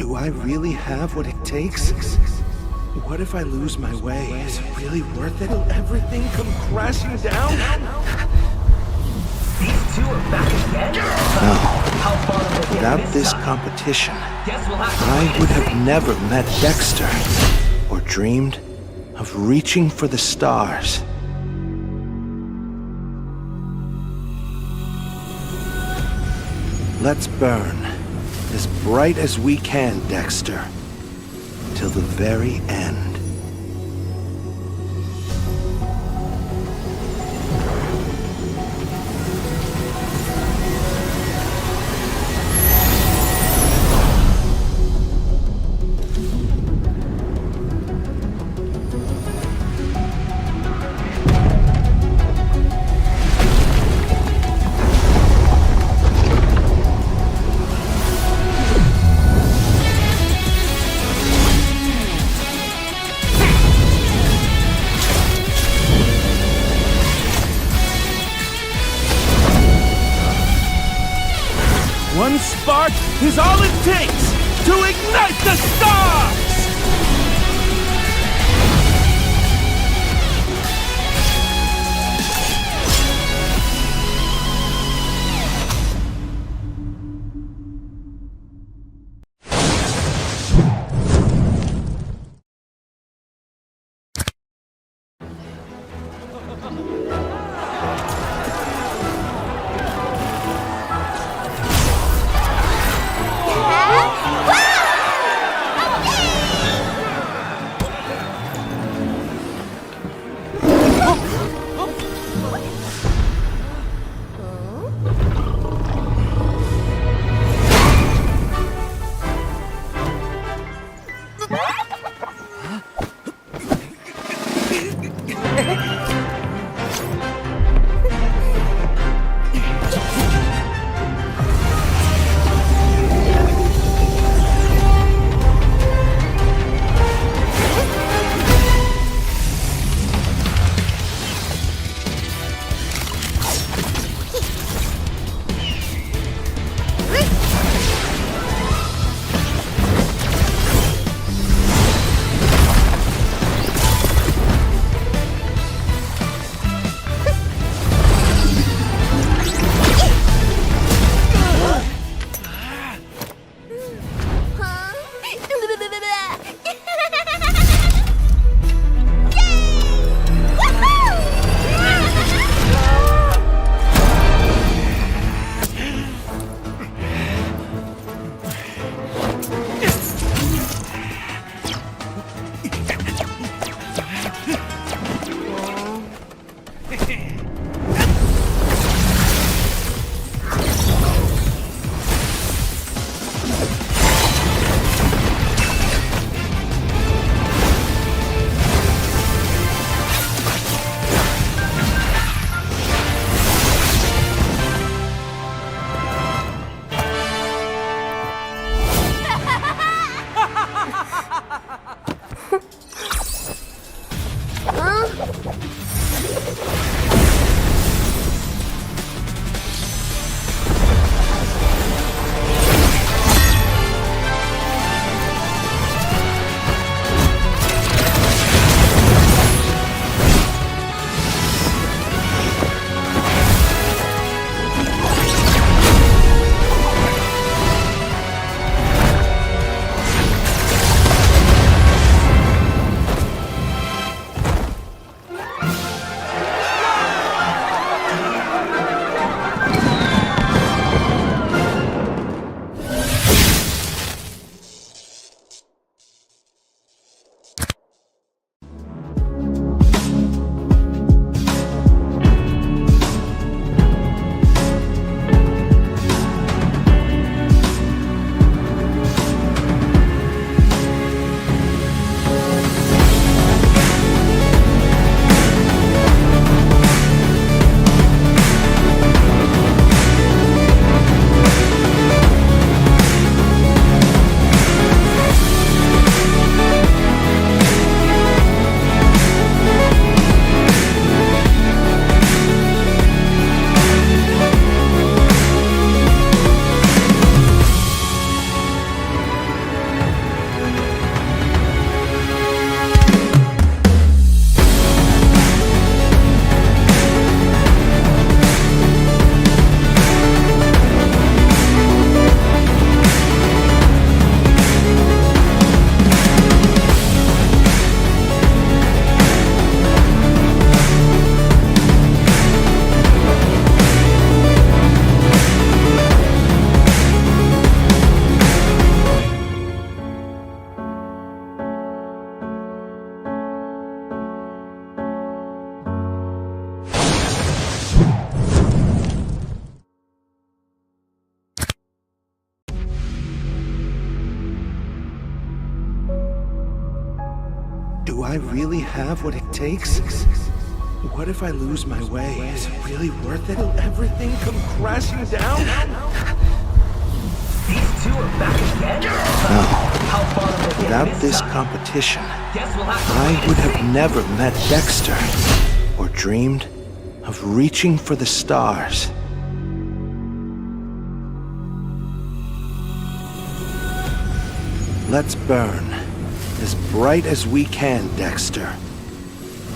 Do I really have what it takes? What if I lose my way? Is it really worth it? Will everything come crashing down? These two are back again? No. Without this competition, I would have never met Dexter or dreamed of reaching for the stars. Let's burn as bright as we can, Dexter, till the very end. One spark is all it takes to ignite the stars! Do I really have what it takes? What if I lose my way? Is it really worth it? Will everything come crashing down? These two are back again? No. How far will they Without get this time? competition, Guess we'll have to I wait would and have see. never met Dexter or dreamed of reaching for the stars. Let's burn as bright as we can, Dexter,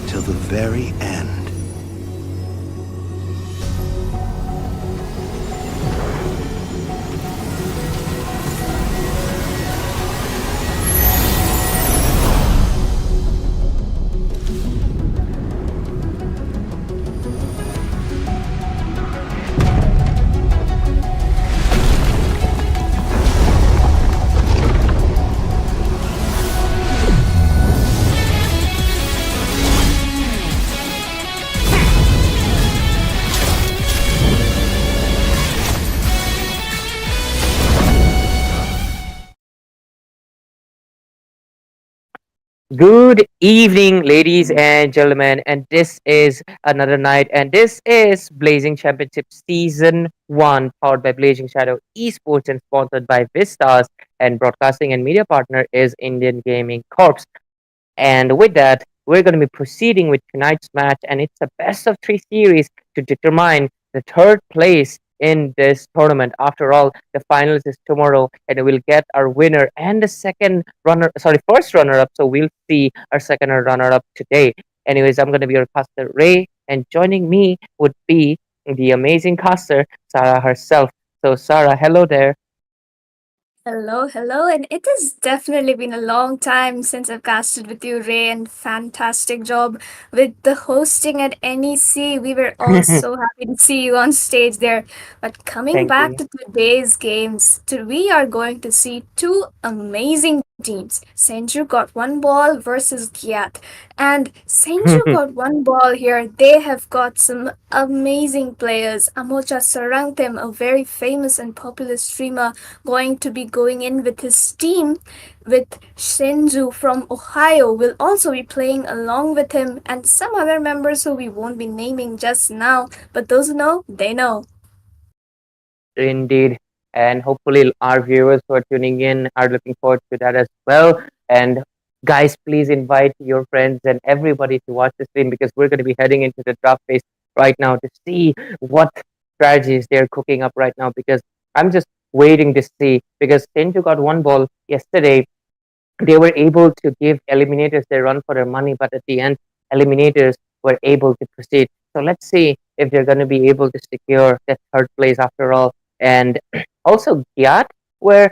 till the very end. Good evening, ladies and gentlemen, and this is another night, and this is Blazing Championship Season 1, powered by Blazing Shadow Esports and sponsored by Vistas, and broadcasting and media partner is Indian Gaming Corps. And with that, we're going to be proceeding with tonight's match, and it's a best of three series to determine the third place in this tournament. After all, the finals is tomorrow, and we'll get our winner and the first runner up. So we'll see our second runner up today. Anyways, I'm going to be your caster, Ray, and joining me would be the amazing caster, Sarah herself. So, Sarah, hello there. Hello, hello, and it has definitely been a long time since I've casted with you, Ray, and fantastic job with the hosting at NEC. We were all so happy to see you on stage there. But coming Thank back you. to today's games, we are going to see two amazing teams. Senju got one ball versus Giyattt, and Senju got one ball here. They have got some amazing players. Amocha Sarangtem, a very famous and popular streamer, going to be going in with his team, with Senju from Ohio will also be playing along with him, and some other members who we won't be naming just now, but those who know, they know. Indeed. And hopefully, our viewers who are tuning in are looking forward to that as well. And guys, please invite your friends and everybody to watch the stream because we're going to be heading into the draft phase right now to see what strategies they're cooking up right now. Because I'm just waiting to see. Because Senju got one ball yesterday, they were able to give eliminators their run for their money, but at the end, eliminators were able to proceed. So let's see if they're going to be able to secure that third place after all. And also, Giyattt were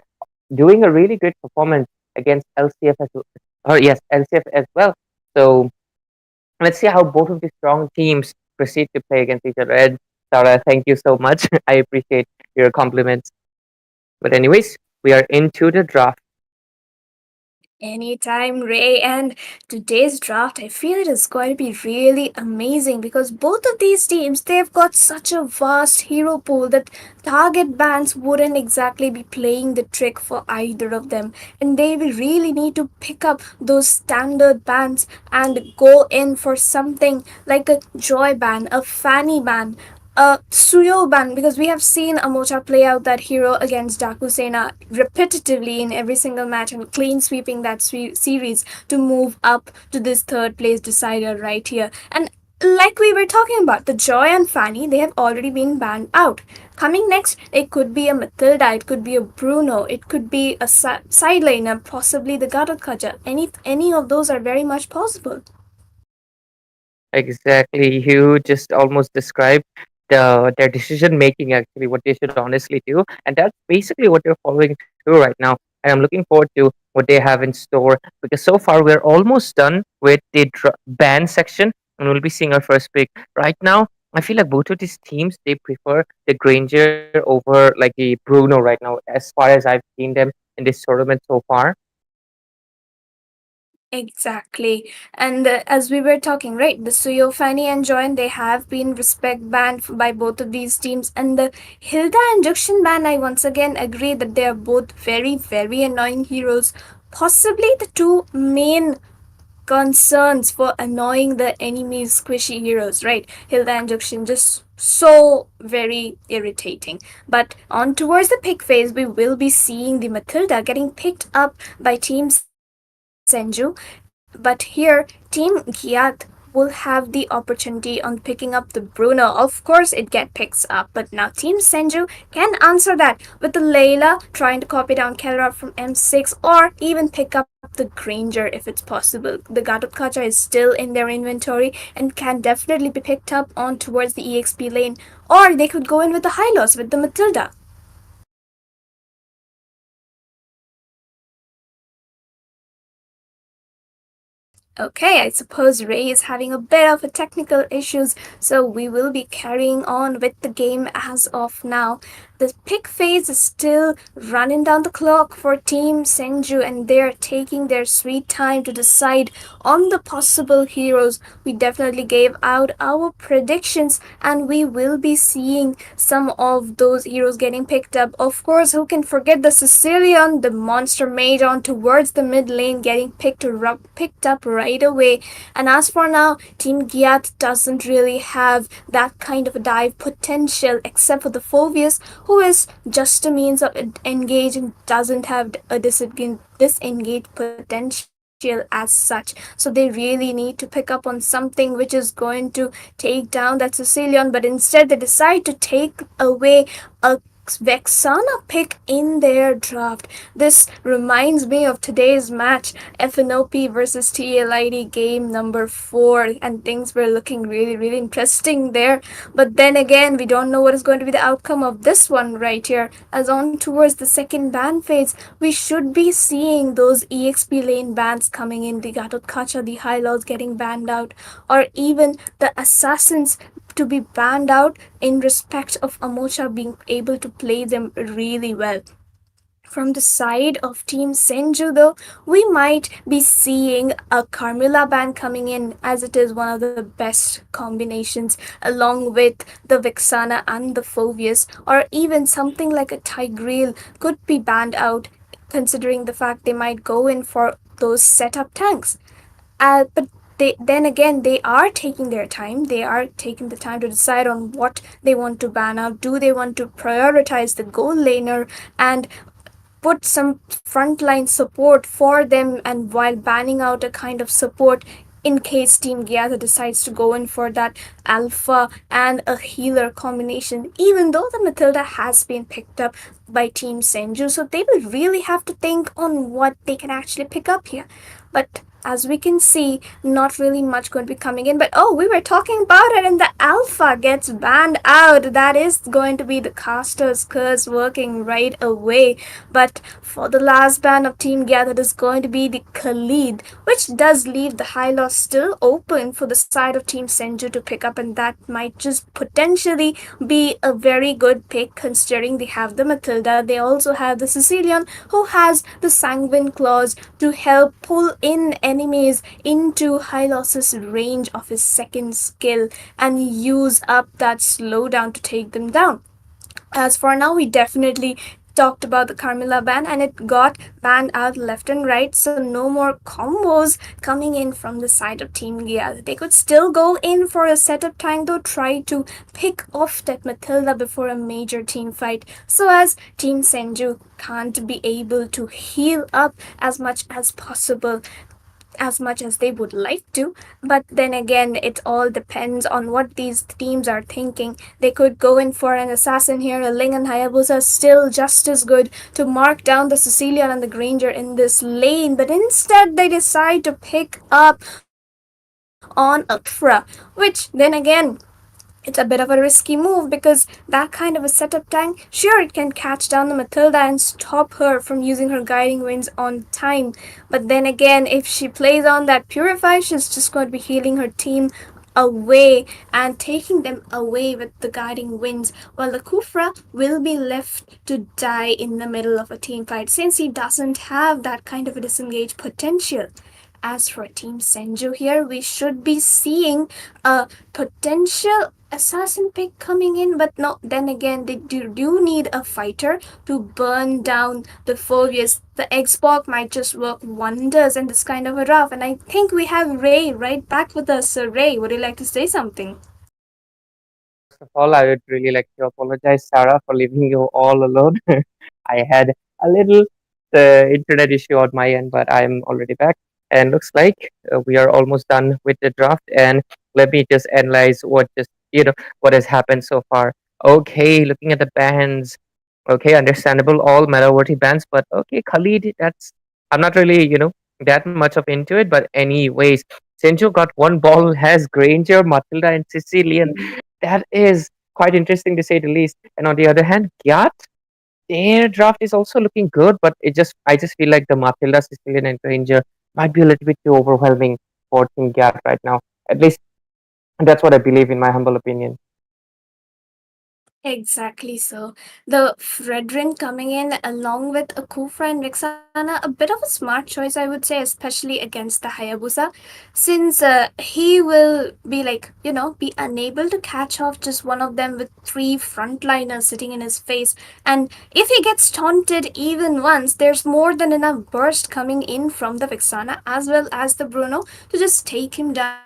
doing a really good performance against LCF as well. Or yes, LCF as well. So let's see how both of these strong teams proceed to play against each other. And Sarah, thank you so much. I appreciate your compliments. But anyways, we are into the draft. Anytime, Ray. And today's draft, I feel it is going to be really amazing because both of these teams, they've got such a vast hero pool that target bans wouldn't exactly be playing the trick for either of them. And they will really need to pick up those standard bans and go in for something like a joy ban, a fanny ban, Suyoban, because we have seen Amocha play out that hero against Dakusena repetitively in every single match and clean sweeping that series to move up to this third place decider right here. And like we were talking about, the Joy and Fanny, they have already been banned out. Coming next, it could be a Matilda, it could be a Bruno, it could be a side laner, possibly the Giyattt. Any of those are very much possible. Exactly. You just almost described their decision making actually, what they should honestly do. And that's basically what they're following through right now. And I'm looking forward to what they have in store because so far we're almost done with the band section and we'll be seeing our first pick. Right now, I feel like both of these teams they prefer the Granger over like the Bruno right now, as far as I've seen them in this tournament so far. Exactly. And as we were talking, right, the Suyo, Fanny, and Join, they have been respect banned by both of these teams. And the Hilda and Juxian ban, I once again agree that they are both very, very annoying heroes. Possibly the two main concerns for annoying the enemy's squishy heroes, right? Hilda and Juxin just so very irritating. But on towards the pick phase, we will be seeing the Matilda getting picked up by Team Senju. But here, Team Giyattt will have the opportunity on picking up the Bruno. Of course, it get picks up, but now Team Senju can answer that with the Layla trying to copy down Kelra from M6 or even pick up the Granger if it's possible. The Giyattt is still in their inventory and can definitely be picked up on towards the EXP lane, or they could go in with the Hylos with the Matilda. Okay, I suppose Ray is having a bit of a technical issues, so we will be carrying on with the game as of now. The pick phase is still running down the clock for Team Senju, and they're taking their sweet time to decide on the possible heroes. We definitely gave out our predictions, and we will be seeing some of those heroes getting picked up. Of course, who can forget the Sicilian, the monster mage on towards the mid lane getting picked up right away. And as for now, Team Giyattt doesn't really have that kind of a dive potential except for the Phoveus, who is just a means of engaging, doesn't have a disengaged potential as such. So they really need to pick up on something which is going to take down that Sicilian, but instead they decide to take away a Vexana pick in their draft. This reminds me of today's match, FNOP versus TLID game number 4, and things were looking really interesting there. But then again, we don't know what is going to be the outcome of this one right here. As on towards the second ban phase, we should be seeing those EXP lane bans coming in, the Giyattt, the High Lords getting banned out, or even the Assassins to be banned out in respect of Amocha being able to play them really well. From the side of Team Senju, though, we might be seeing a Carmilla ban coming in, as it is one of the best combinations, along with the Vexana and the Phoveus, or even something like a Tigreal could be banned out, considering the fact they might go in for those setup tanks. But then again, they are taking their time. They are taking the time to decide on what they want to ban out. Do they want to prioritize the goal laner and put some frontline support for them, and while banning out a kind of support in case Team Giyattt decides to go in for that alpha and a healer combination, even though the Matilda has been picked up by Team Senju, so they will really have to think on what they can actually pick up here. But as we can see, not really much going to be coming in. But oh, we were talking about it, and the alpha gets banned out. That is going to be the caster's curse working right away. But for the last ban of Team Giyattt, it is going to be the Khalid, which does leave the high loss still open for the side of Team Senju to pick up, and that might just potentially be a very good pick considering they have the Matilda. They also have the Sicilian, who has the Sanguine Claws to help pull in enemies into Hylos' range of his second skill and use up that slowdown to take them down. As for now, we definitely talked about the Carmilla ban, and it got banned out left and right, so no more combos coming in from the side of Team Giyattt. They could still go in for a setup tank, though, try to pick off that Matilda before a major team fight, so as Team Senju can't be able to heal up as much as possible, as much as they would like to. But then again, it all depends on what these teams are thinking. They could go in for an assassin here. A Ling and Hayabusa still just as good to mark down the Cecilia and the Granger in this lane, but instead they decide to pick up on a Kufra, which then again, it's a bit of a risky move, because that kind of a setup tank, sure, it can catch down the Matilda and stop her from using her guiding winds on time, but then again, if she plays on that Purify, she's just going to be healing her team away and taking them away with the guiding winds, while the Kufra will be left to die in the middle of a team fight, since he doesn't have that kind of a disengage potential. As for Team Senju here, we should be seeing a potential assassin pick coming in, but no, then again, they do need a fighter to burn down the Phobius. The Xbox might just work wonders in this kind of a rough, and I think we have Ray right back with us. So, Ray, would you like to say something? First of all, I would really like to apologize, Sarah, for leaving you all alone. I had a little internet issue on my end, but I'm already back. And looks like we are almost done with the draft. And let me just analyze what has happened so far. Okay, looking at the bans. Okay, understandable, all meta-worthy bans, but okay, Khalid, that's I'm not really that much of into it. But anyways, Senju got one ball, has Granger, Matilda, and Sicilian. That is quite interesting to say the least. And on the other hand, Giyattt, their draft is also looking good, but I just feel like the Matilda, Sicilian, and Granger might be a little bit too overwhelming for Team Giyattt right now. At least that's what I believe, in my humble opinion. Exactly so. The Fredrin coming in along with a Kufra and Vexana, a bit of a smart choice, I would say, especially against the Hayabusa, since he will be be unable to catch off just one of them with three frontliners sitting in his face. And if he gets taunted even once, there's more than enough burst coming in from the Vexana as well as the Bruno to just take him down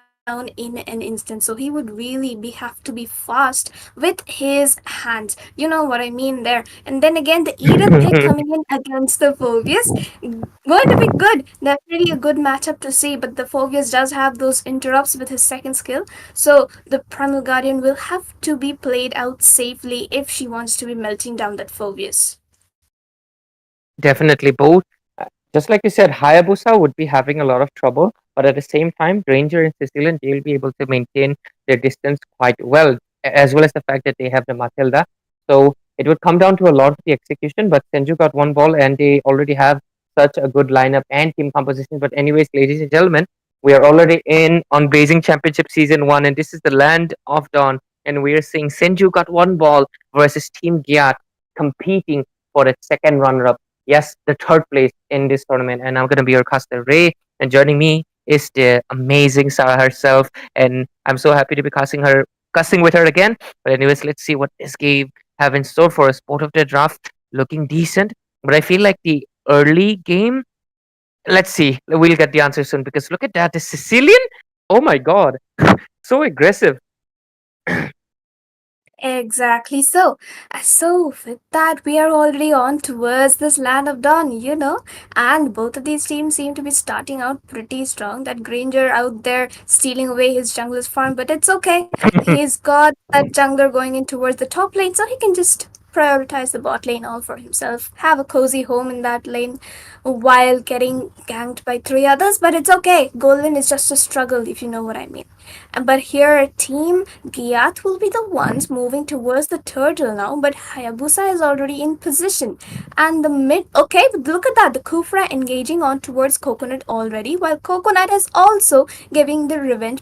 in an instant. So he would really have to be fast with his hands. You know what I mean there. And then again, the Edith pick coming in against the Phobius. Going to be good. Definitely a good matchup to see. But the Phobius does have those interrupts with his second skill. So the Primal Guardian will have to be played out safely if she wants to be melting down that Phobius. Definitely both. Just like you said, Hayabusa would be having a lot of trouble, but at the same time, Ranger and Sicilian, they'll be able to maintain their distance quite well, as well as the fact that they have the Matilda. So it would come down to a lot of the execution, but Senju got one ball and they already have such a good lineup and team composition. But, anyways, ladies and gentlemen, we are already in on Blazing Championship Season 1, and this is the Land of Dawn. And we are seeing Senju got one ball versus Team Giyattt competing for its second runner up. Yes, the third place in this tournament. And I'm going to be your caster, Ray. And joining me is the amazing Sarah herself. And I'm so happy to be cussing with her again. But anyways, let's see what this game have in store for us. Both of the draft looking decent. But I feel like the early game, let's see. We'll get the answer soon because look at that. The Sicilian? Oh my god. So aggressive. Exactly so. So, with that, we are already on towards this land of dawn. And both of these teams seem to be starting out pretty strong. That Granger out there stealing away his jungler's farm, but it's okay. He's got that jungler going in towards the top lane, so he can just prioritize the bot lane all for himself. Have a cozy home in that lane while getting ganked by three others, but it's okay. Golden is just a struggle, if you know what I mean. But here, Team Giyattt will be the ones moving towards the turtle now, but Hayabusa is already in position. And the mid. Okay, but look at that. The Kufra engaging on towards Coconut already, while Coconut is also giving the revenge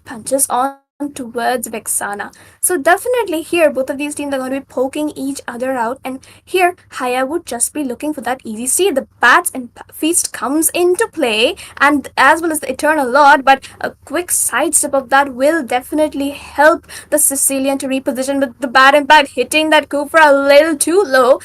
punches on towards Vexana. So definitely here, both of these teams are going to be poking each other out, and here Haya would just be looking for that easy steal. The bats and feast comes into play, and as well as the Eternal Lord, but a quick sidestep of that will definitely help the Sicilian to reposition. But the bad impact hitting that Kufra a little too low.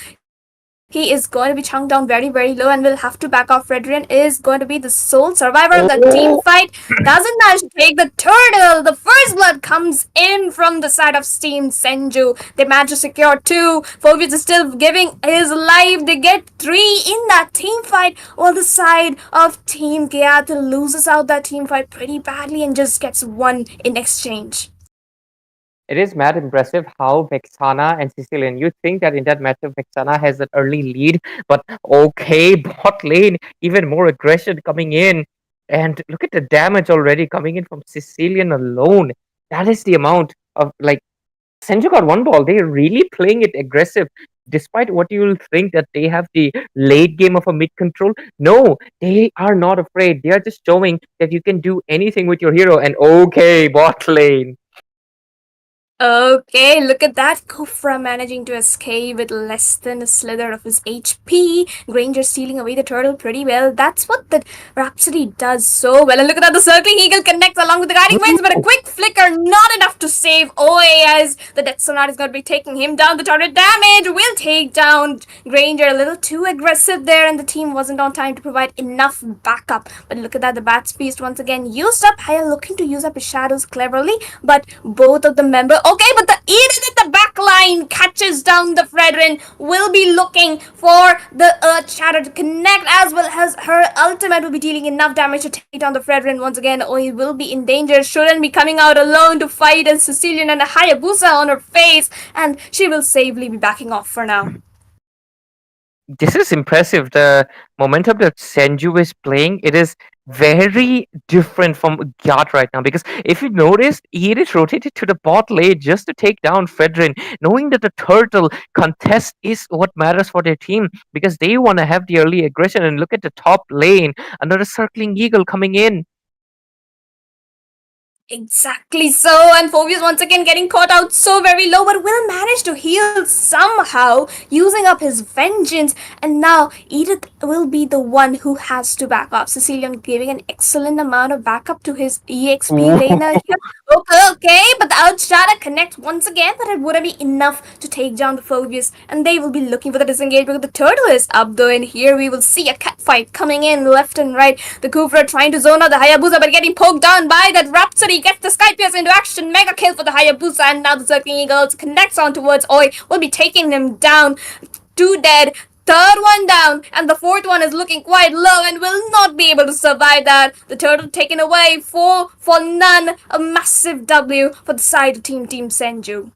He is going to be chunked down very, very low and will have to back off. Redrian is going to be the sole survivor of the team Oh. fight. Doesn't manage to take the turtle. The first blood comes in from the side of Team Senju. They manage to secure two. Phobius is still giving his life. They get three in that team fight, while the side of Team Giyattt loses out that team fight pretty badly and just gets one in exchange. It is mad impressive how Vexana and Sicilian. You'd think that in that matchup, Vexana has an early lead, but okay, bot lane, even more aggression coming in. And look at the damage already coming in from Sicilian alone. That is the amount of like Senju got one ball. They're really playing it aggressive. Despite what you will think that they have the late game of a mid control, no, they are not afraid. They are just showing that you can do anything with your hero. And okay, bot lane. Okay, look at that. Kufra managing to escape with less than a slither of his HP. Granger stealing away the turtle pretty well. That's what the Rhapsody does so well. And look at that, the circling eagle connects along with the guiding winds, but a quick flicker, not enough to save Oe as the Death Sonata is going to be taking him down. The turret damage will take down Granger. A little too aggressive there, and the team wasn't on time to provide enough backup. But look at that, the Bat's Feast once again used up. Haya looking to use up his shadows cleverly, but both of the members. Okay, but the Eden at the back line catches down the Fredrin. Will be looking for the Earth Shatter to connect, as well as her ultimate will be dealing enough damage to take down the Fredrin once again. Oi will be in danger. Shouldn't be coming out alone to fight a Sicilian and a Hayabusa on her face, and she will safely be backing off for now. This is impressive. The momentum that Senju is playing, it is very different from Giyattt right now. Because if you noticed, he is rotated to the bot lane just to take down Fedrin, knowing that the turtle contest is what matters for their team. Because they want to have the early aggression. And look at the top lane, another circling eagle coming in. Exactly so, and Phoebus once again getting caught out so very low, but will manage to heal somehow using up his vengeance. And now Edith will be the one who has to back up. Sicilian giving an excellent amount of backup to his EXP laner here. Okay, but the Outshada connects once again, but it wouldn't be enough to take down the Phoebus, and they will be looking for the disengage because the turtle is up though, and here we will see a catfight coming in left and right. The Kufra trying to zone out the Hayabusa, but getting poked down by that Rhapsody. Gets the Skypius into action. Mega kill for the Hayabusa, and now the Circling Eagles connects on towards Oi. Will be taking them down. Two dead. Third one down, and the fourth one is looking quite low and will not be able to survive that. The turtle taken away for none. A massive W for the side of Team Senju.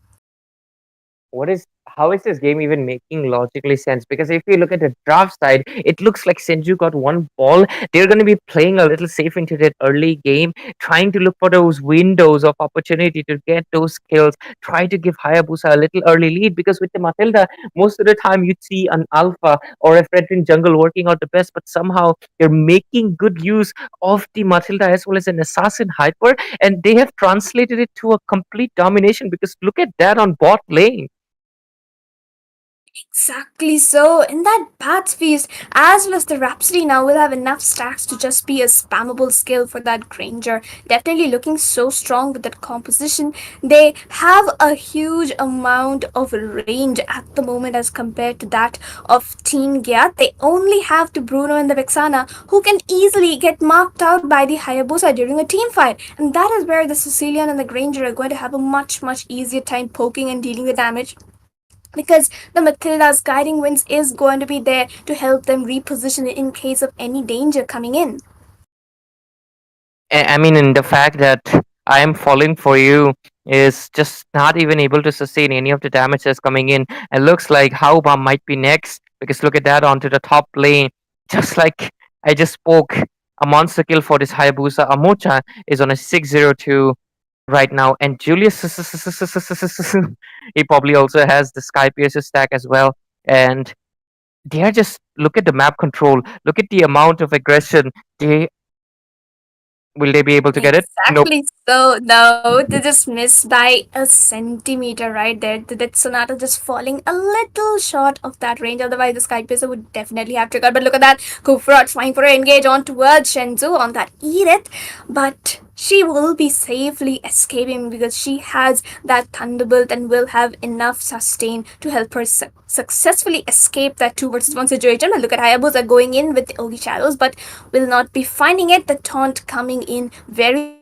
How is this game even making logically sense? Because if you look at the draft side, it looks like Senju got one ball. They're going to be playing a little safe into that early game, trying to look for those windows of opportunity to get those kills, try to give Hayabusa a little early lead. Because with the Matilda, most of the time you'd see an alpha or a Fredrin jungle working out the best, but somehow they're making good use of the Matilda as well as an assassin hyper, and they have translated it to a complete domination. Because look at that on bot lane. Exactly so. In that Bat's Feast, as well as the Rhapsody now will have enough stacks to just be a spammable skill for that Granger. Definitely looking so strong with that composition. They have a huge amount of range at the moment as compared to that of Team Giyattt. They only have the Bruno and the Vexana who can easily get marked out by the Hayabusa during a team fight. And that is where the Sicilian and the Granger are going to have a much easier time poking and dealing the damage, because the Matilda's guiding winds is going to be there to help them reposition it in case of any danger coming in. I mean, in the fact that I am falling for you is just not even able to sustain any of the damage that's coming in. It looks like Haoba might be next, because look at that onto the top lane. Just like I just spoke, a monster kill for this Hayabusa. Amocha is on a 602 right now, and Julius he probably also has the Sky Piercer stack as well. And they are just, look at the map control, look at the amount of aggression. Will they be able to get it? Nope. Exactly so. No, they just missed by a centimeter right there. That Sonata just falling a little short of that range. Otherwise, the Sky Piercer would definitely have triggered. But look at that. Kufra trying for an engage on towards Shenzhou on that Edith. But she will be safely escaping because she has that Thunderbolt and will have enough sustain to help her successfully escape that 2 versus 1 situation. And look at Hayabusa going in with the Ogi Shadows, but will not be finding it. The taunt coming in very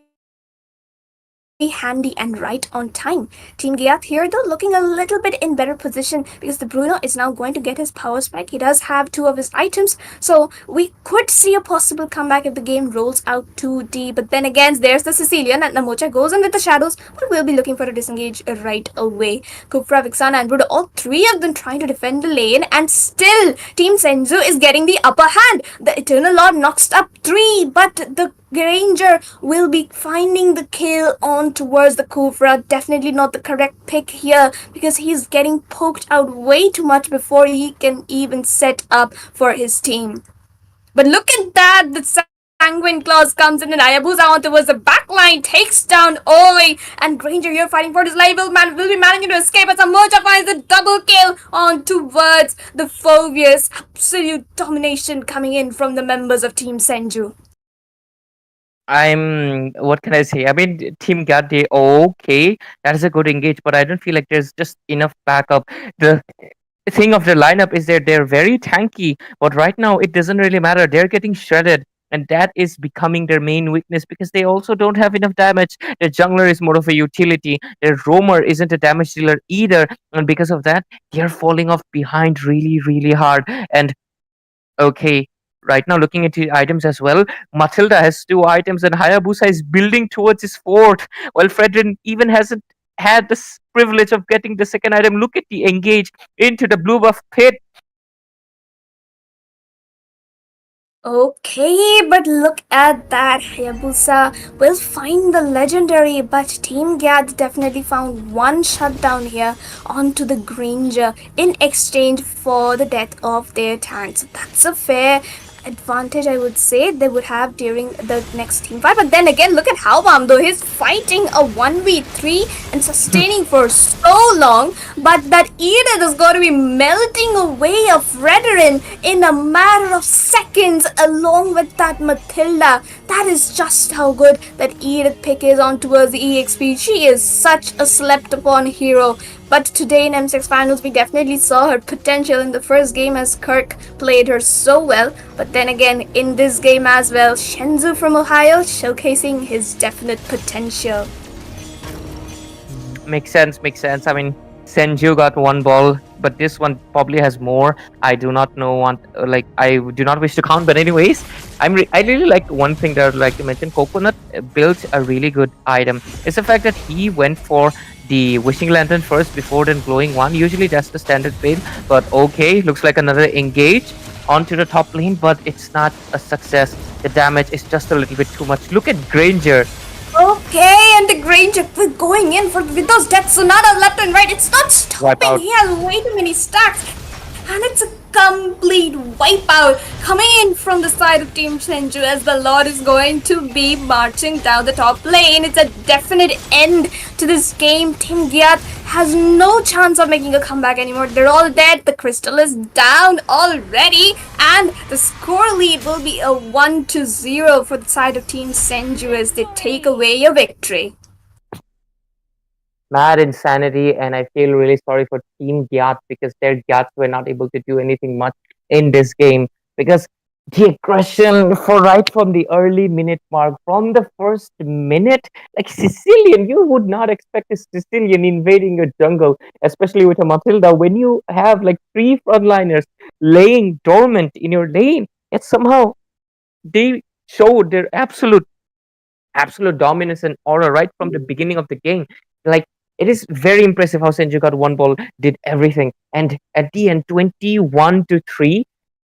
handy and right on time. Team Giyattt here though looking a little bit in better position because the Bruno is now going to get his power spike. He does have 2 of his items, so we could see a possible comeback if the game rolls out too deep. But then again, there's the Sicilian, and Namocha goes in with the shadows, but we'll be looking for a disengage right away. Kufra, Vixana and Bruno, all 3 of them trying to defend the lane, and still Team Senju is getting the upper hand. The Eternal Lord knocks up 3, but the Granger will be finding the kill on towards the Kufra. Definitely not the correct pick here because he's getting poked out way too much before he can even set up for his team. But look at that, the Penguin Claws comes in and Hayabusa on towards the back line, takes down Oli, and Granger here fighting for his life will be managing to escape as Samoja finds a double kill on towards the Phobius. Absolute domination coming in from the members of Team Senju. What can I say? I mean, Team Giyattt, okay, that is a good engage, but I don't feel like there's just enough backup. The thing of the lineup is that they're very tanky, but right now it doesn't really matter. They're getting shredded, and that is becoming their main weakness because they also don't have enough damage. Their jungler is more of a utility. Their roamer isn't a damage dealer either, and because of that, they're falling off behind really, really hard. And okay, right now looking into items as well, Matilda has two items, and Hayabusa is building towards his fort, while Fredrin even hasn't had this privilege of getting the second item. Look at the engage into the blue buff pit. Okay, but look at that. Hayabusa will find the legendary, but Team Giyattt definitely found one shutdown here onto the Granger in exchange for the death of their tank. So that's a fair advantage, I would say, they would have during the next team fight. But then again, look at Halbam though. He's fighting a 1v3 and sustaining for so long, but that Edith is going to be melting away a Fredrin in a matter of seconds along with that Matilda. That is just how good that Edith pick is on towards the EXP. She is such a slept upon hero. But today in M6 Finals, we definitely saw her potential in the first game as Kirk played her so well. But then again, in this game as well, Shenzu from Ohio showcasing his definite potential. Makes sense. I mean, Senju got one ball, but this one probably has more. I do not know I do not wish to count, but anyways, I really like one thing that I'd like to mention. Coconut built a really good item. It's the fact that he went for the wishing lantern first before then glowing one. Usually that's the standard build, but okay, looks like another engage onto the top lane, but it's not a success. The damage is just a little bit too much. Look at Granger. Okay, and the Granger going in for with those death sonatas left and right. It's not stopping. He has way too many stacks. And it's a complete wipeout coming in from the side of Team Senju as the Lord is going to be marching down the top lane. It's a definite end to this game. Team Giyattt has no chance of making a comeback anymore. They're all dead. The crystal is down already. And the score lead will be a 1-0 for the side of Team Senju as they take away a victory. Mad insanity, and I feel really sorry for Team Giyattt because their Giyatts were not able to do anything much in this game because the aggression for right from the early minute mark, from the first minute, like Sicilian, you would not expect a Sicilian invading a jungle, especially with a Matilda. When you have like three frontliners laying dormant in your lane, yet somehow they showed their absolute dominance and aura right from the beginning of the game. Like, it is very impressive how Senju got one ball, did everything, and at the end, 21-3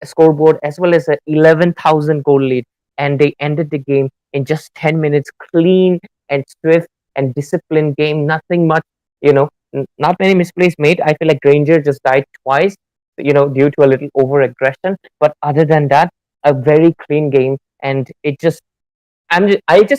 scoreboard as well as a 11,000 goal lead, and they ended the game in just 10 minutes, clean and swift and disciplined game. Nothing much, not many misplays made. I feel like Granger just died twice, due to a little over aggression, but other than that, a very clean game, and I just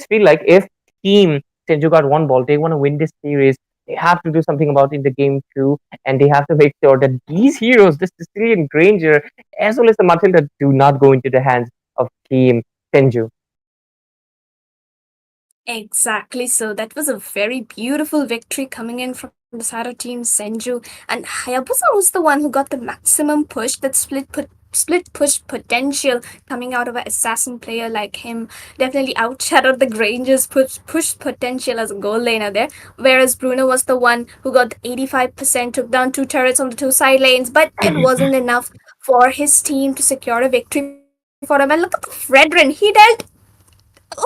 feel like if Team Senju got one ball, they want to win this series. They have to do something about it in the game too, and they have to make sure that these heroes, the Sicilian Granger, as well as the Matilda, do not go into the hands of Team Senju. Exactly so. That was a very beautiful victory coming in from the side of Team Senju. And Hayabusa was the one who got the maximum push, that split push potential coming out of an assassin player like him. Definitely outshadowed the Granger's push potential as a goal laner there. Whereas Bruno was the one who got 85%, took down two turrets on the two side lanes, but it wasn't enough for his team to secure a victory for him. And look at the Fredrin. He dealt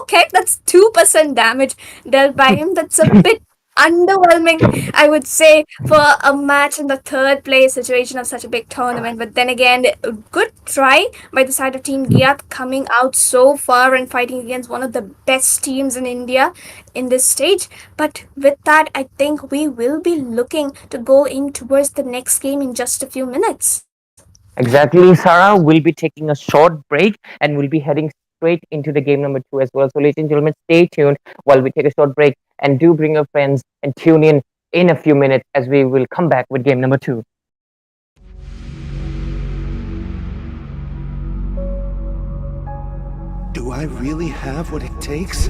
okay, that's 2% damage dealt by him. That's a bit underwhelming, I would say, for a match in the third place situation of such a big tournament. But then again, good try by the side of Team Giyattt coming out so far and fighting against one of the best teams in India in this stage. But with that, I think we will be looking to go in towards the next game in just a few minutes. Exactly, Sarah. We'll be taking a short break and we'll be heading straight into the game number 2 as well. So, ladies and gentlemen, stay tuned while we take a short break, and do bring your friends and tune in a few minutes as we will come back with game number 2. Do I really have what it takes?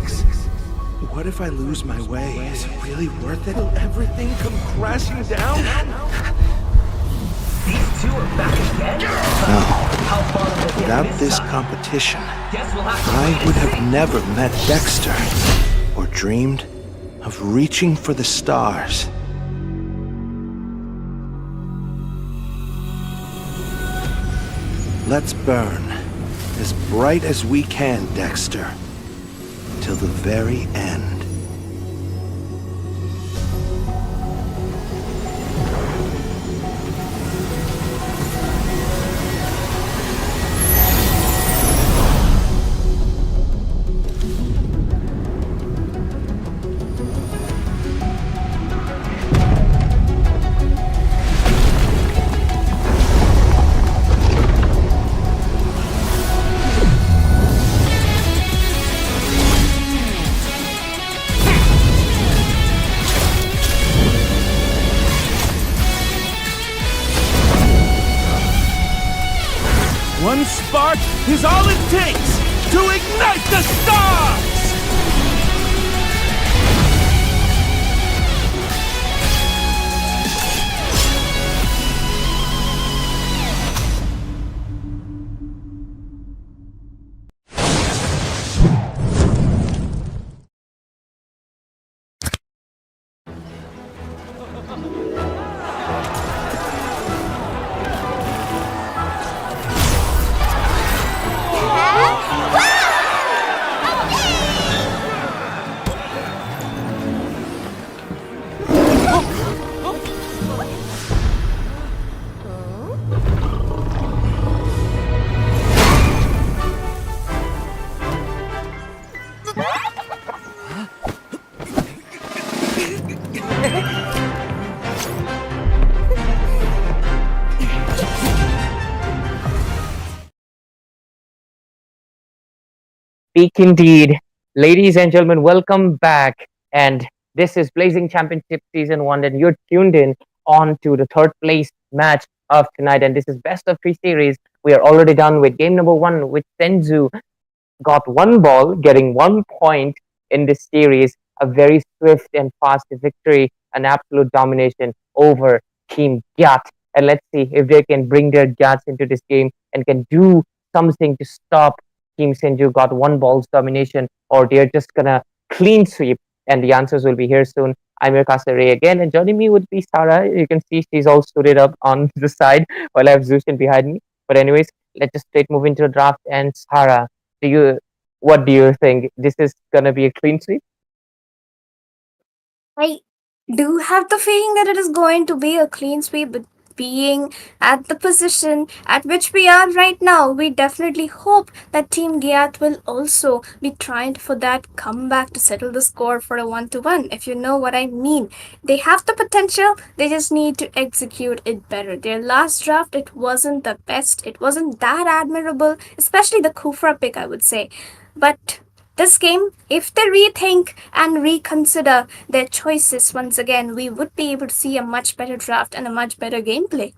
What if I lose my way? Is it really worth it? Will everything come crashing down? These two are back again? No. How far will they Without get this time? competition, Guess we'll have to I would have never met Dexter or dreamed of reaching for the stars. Let's burn as bright as we can, Dexter, till the very end. One spark is all it takes to ignite the stars! Peak indeed. Ladies and gentlemen, welcome back. And this is Blazing Championship Season 1, and you're tuned in on to the third place match of tonight. And this is best of 3 series. We are already done with game number 1, with Senju got 1 ball, getting 1 point in this series. A very swift and fast victory, an absolute domination over Team Giyattt. And let's see if they can bring their Giyatts into this game and can do something to stop Team Senju. Got 1 ball's domination, or they're just gonna clean sweep. And the answers will be here soon. I'm your Kasare again, and joining me would be Sarah. You can see she's all stood up on the side while I have Zushin behind me. But anyways, let's just straight move into the draft. And Sarah, what do you think? This is gonna be a clean sweep? I do have the feeling that it is going to be a clean sweep, but being at the position at which we are right now, we definitely hope that Team Giyattt will also be trying for that comeback to settle the score for a 1-1, if you know what I mean. They have the potential, they just need to execute it better. Their last draft, it wasn't the best, it wasn't that admirable, especially the Kufra pick, I would say. But this game, if they rethink and reconsider their choices once again, we would be able to see a much better draft and a much better gameplay.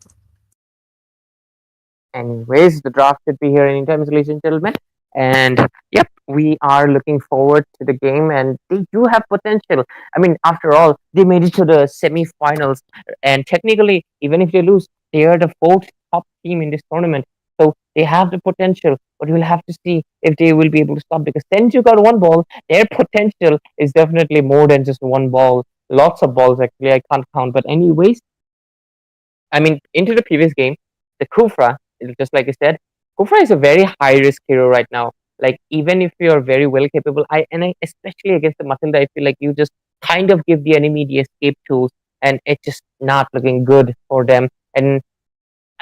Anyways, the draft should be here anytime, ladies and gentlemen. And yep, we are looking forward to the game, and they do have potential. I mean, after all, they made it to the semi-finals, and technically, even if they lose, they are the 4th top team in this tournament. So they have the potential, but we'll have to see if they will be able to stop, because Senju got 1 ball. Their potential is definitely more than just 1 ball. Lots of balls, actually. I can't count. But anyways, I mean, into the previous game, the Kufra, just like I said, Kufra is a very high risk hero right now. Like, even if you're very well capable, I especially against the Matilda, I feel like you just kind of give the enemy the escape tools, and it's just not looking good for them. And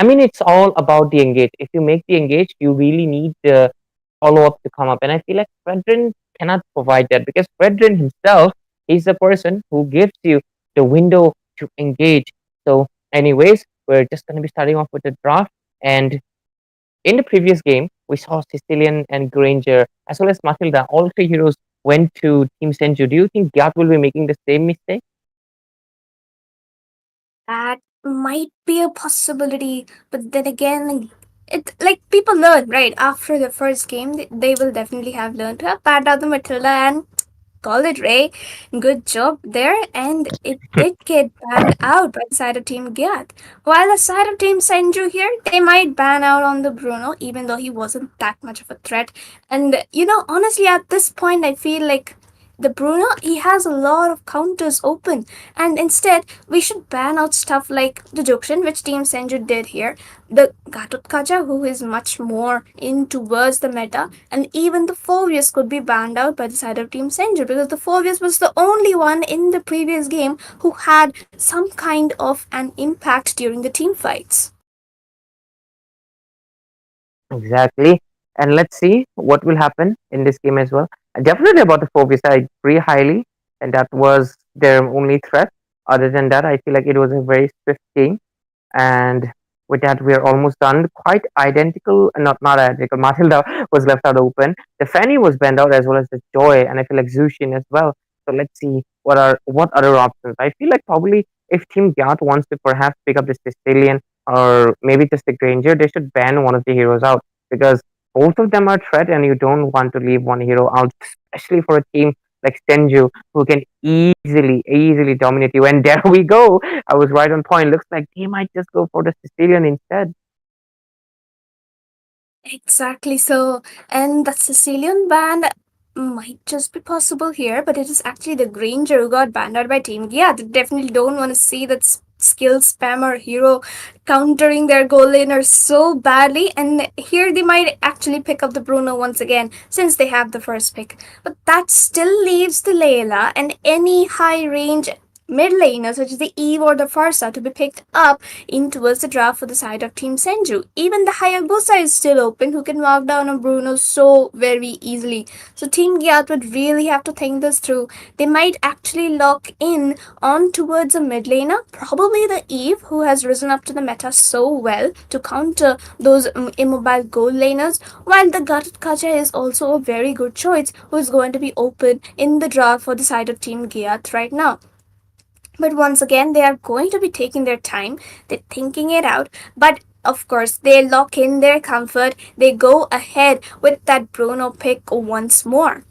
I mean, it's all about the engage. If you make the engage, you really need the follow up to come up. And I feel like Fredrin cannot provide that, because Fredrin himself is the person who gives you the window to engage. So, anyways, we're just going to be starting off with the draft. And in the previous game, we saw Sicilian and Granger, as well as Matilda. All three heroes went to Team Senju. Do you think Giyattt will be making the same mistake? That might be a possibility, but then again, it like people learn right after the first game. They will definitely have learned to have bad out the Matilda and call it Ray. Good job there, and it did get banned out by the side of Team Giyattt. While the side of Team Senju here, they might ban out on the Bruno, even though he wasn't that much of a threat. And honestly, at this point, I feel like the Bruno, he has a lot of counters open, and instead we should ban out stuff like the Jokshin, which Team Senju did here, the Gatotkacha, who is much more in towards the meta, and even the Fovius could be banned out by the side of Team Senju because the Fovius was the only one in the previous game who had some kind of an impact during the team fights. Exactly. And let's see what will happen in this game as well. Definitely about the Phobius, I agree highly, and that was their only threat. Other than that, I feel like it was a very swift game. And with that, we are almost done. Quite identical, not identical. Matilda was left out open. The Fanny was banned out as well as the Joy, and I feel like Zushin as well. So let's see what other options. I feel like probably if Team Giyattt wants to perhaps pick up the Sicilian or maybe just the Granger, they should ban one of the heroes out because both of them are threat, and you don't want to leave one hero out, especially for a team like Senju who can easily dominate you. And there we go. I was right on point. Looks like they might just go for the Sicilian instead. Exactly so. And the Sicilian ban might just be possible here, but it is actually the Granger who got banned out by Team Gia. They definitely don't want to see that skill spammer hero countering their goal laner so badly. And here they might actually pick up the Bruno once again since they have the first pick. But that still leaves the Layla and any high range mid laners such as the Eve or the Farsa to be picked up in towards the draft for the side of Team Senju. Even the Hayabusa is still open who can knock down a Bruno so very easily. So Team Giyattt would really have to think this through. They might actually lock in on towards a mid laner, probably the Eve who has risen up to the meta so well to counter those immobile gold laners, while the Gutted Kacha is also a very good choice who is going to be open in the draft for the side of Team Giyattt right now. But once again, they are going to be taking their time, they're thinking it out, but of course, they lock in their comfort, they go ahead with that Bruno pick once more.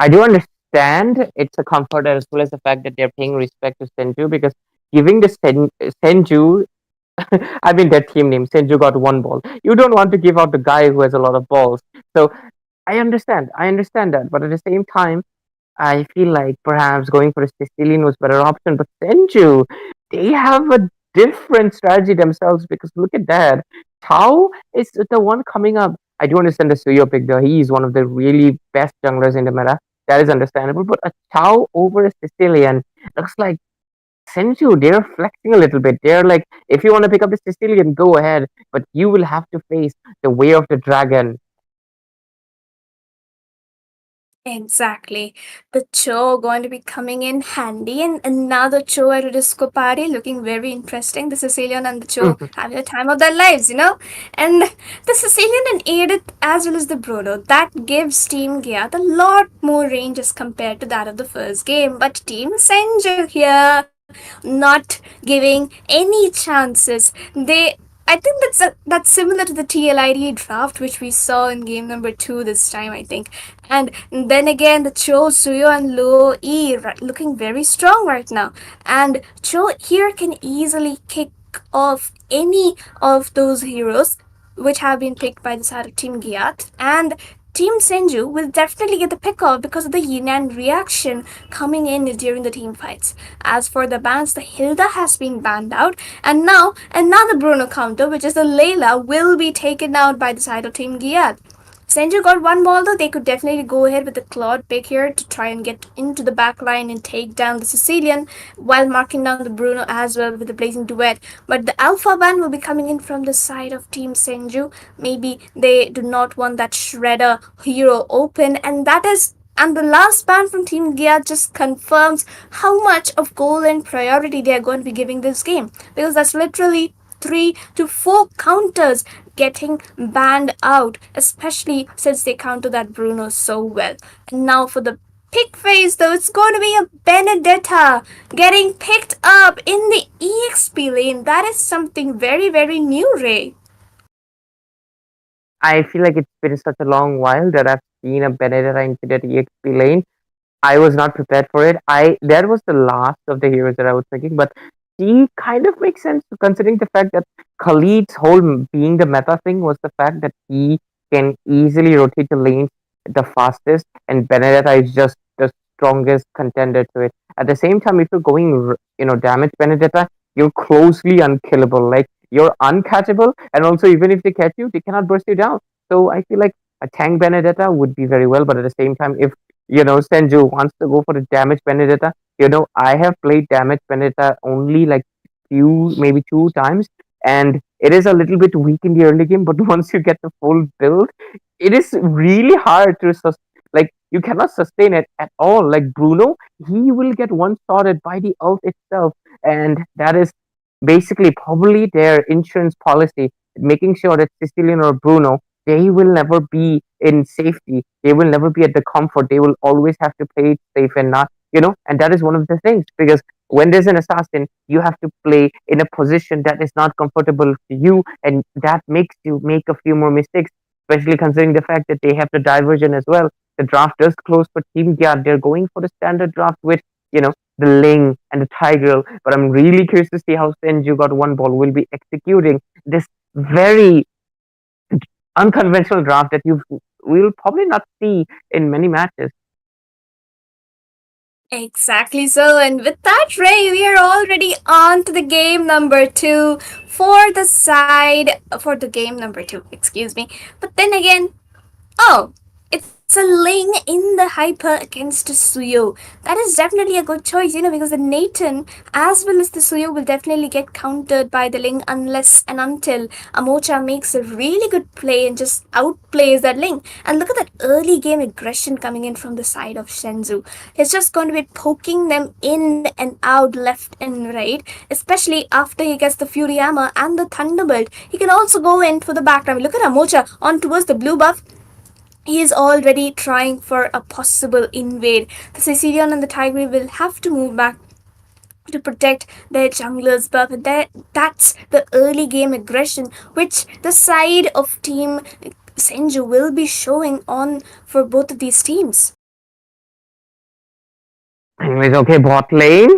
I do understand it's a comfort as well as the fact that they're paying respect to Senju because giving the Senju, I mean, their team name, Senju got one ball. You don't want to give out the guy who has a lot of balls. So I understand that. But at the same time, I feel like perhaps going for a Sicilian was better option, but Senju, they have a different strategy themselves because look at that. Tao is the one coming up. I do understand the Suyo pick though. He is one of the really best junglers in the meta. That is understandable. But a Tao over a Sicilian looks like Senju, they're flexing a little bit. They're like, if you want to pick up the Sicilian, go ahead. But you will have to face the way of the dragon. Exactly. The Cho going to be coming in handy, and another Cho at a disco party looking very interesting. The Sicilian and the Cho having the time of their lives. And the Sicilian and Edith as well as the Brodo, that gives Team Giyattt a lot more range as compared to that of the first game. But Team Senju here not giving any chances. I think that's similar to the TLID draft which we saw in game number 2 this time, I think. And then again, the Cho, Suyo, and Luo E looking very strong right now. And Cho here can easily kick off any of those heroes which have been picked by the side of Team Giyattt. And Team Senju will definitely get the pick off because of the yin and reaction coming in during the team fights. As for the bans, the Hilda has been banned out, and now another Bruno counter, which is the Layla, will be taken out by the side of Team Giyattt. Senju got one ball though, they could definitely go ahead with the Claude pick here to try and get into the back line and take down the Sicilian while marking down the Bruno as well with the Blazing Duet. But the Alpha ban will be coming in from the side of Team Senju. Maybe they do not want that Shredder hero open, and the last ban from Team Giyattt just confirms how much of goal and priority they are going to be giving this game, because that's literally 3 to 4 counters getting banned out, especially since they counter that Bruno so well. And now for the pick phase, though, it's going to be a Benedetta getting picked up in the EXP lane. That is something very, very new, Ray. I feel like it's been such a long while that I've seen a Benedetta into that EXP lane. I was not prepared for it. I That was the last of the heroes that I was thinking, but he kind of makes sense considering the fact that Khalid's whole being the meta thing was the fact that he can easily rotate the lanes the fastest, and Benedetta is just the strongest contender to it. At the same time, if you're going, damage Benedetta, you're closely unkillable. Like you're uncatchable, and also even if they catch you, they cannot burst you down. So I feel like a tank Benedetta would be very well, but at the same time, if Senju wants to go for the damage Benedetta. I have played damage Benedetta only like maybe two times, and it is a little bit weak in the early game. But once you get the full build, it is really hard to like you cannot sustain it at all. Like Bruno, he will get one shotted by the ult itself, and that is basically probably their insurance policy, making sure that Sicilian or Bruno they will never be in safety. They will never be at the comfort. They will always have to play it safe and not, and that is one of the things because when there's an assassin, you have to play in a position that is not comfortable for you, and that makes you make a few more mistakes, especially considering the fact that they have the diversion as well. The draft does close for Team Giyattt. They're going for the standard draft with, the Ling and the Tiger, but I'm really curious to see how Senju got one ball will be executing this very unconventional draft that you will probably not see in many matches. Exactly so, and with that, Ray, we are already on to the game number two for the game number two, excuse me. But then again, oh, it's a Ling in the Hyper against the Suyo. That is definitely a good choice, because the Nathan as well as the Suyo will definitely get countered by the Ling unless and until Amocha makes a really good play and just outplays that Ling. And look at that early game aggression coming in from the side of Shenzhou. He's just going to be poking them in and out left and right, especially after he gets the Fury Armor and the Thunderbolt. He can also go in for the background. Look at Amocha on towards the blue buff. He is already trying for a possible invade. The Sicilian and the Tiger will have to move back to protect their junglers, but that's the early game aggression which the side of Team Senju will be showing on for both of these teams. Anyways, okay, bot lane.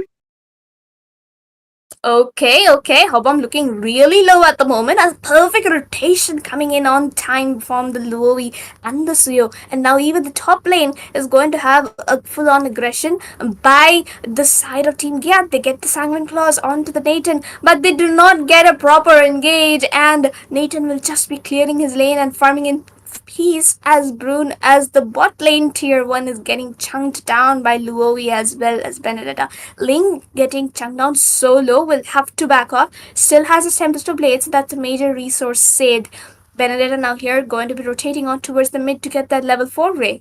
Okay, Hobam looking really low at the moment. A perfect rotation coming in on time from the Luowi and the Suyo. And now even the top lane is going to have a full-on aggression by the side of Team Giyattt. They get the Sanguine Claws onto the Nathan, but they do not get a proper engage. And Nathan will just be clearing his lane and farming in peace as the bot lane tier 1 is getting chunked down by Luowi as well as Benedetta. Ling getting chunked down so low will have to back off. Still has his Tempest of Blades, so that's a major resource saved. Benedetta now here going to be rotating on towards the mid to get that level 4 ray.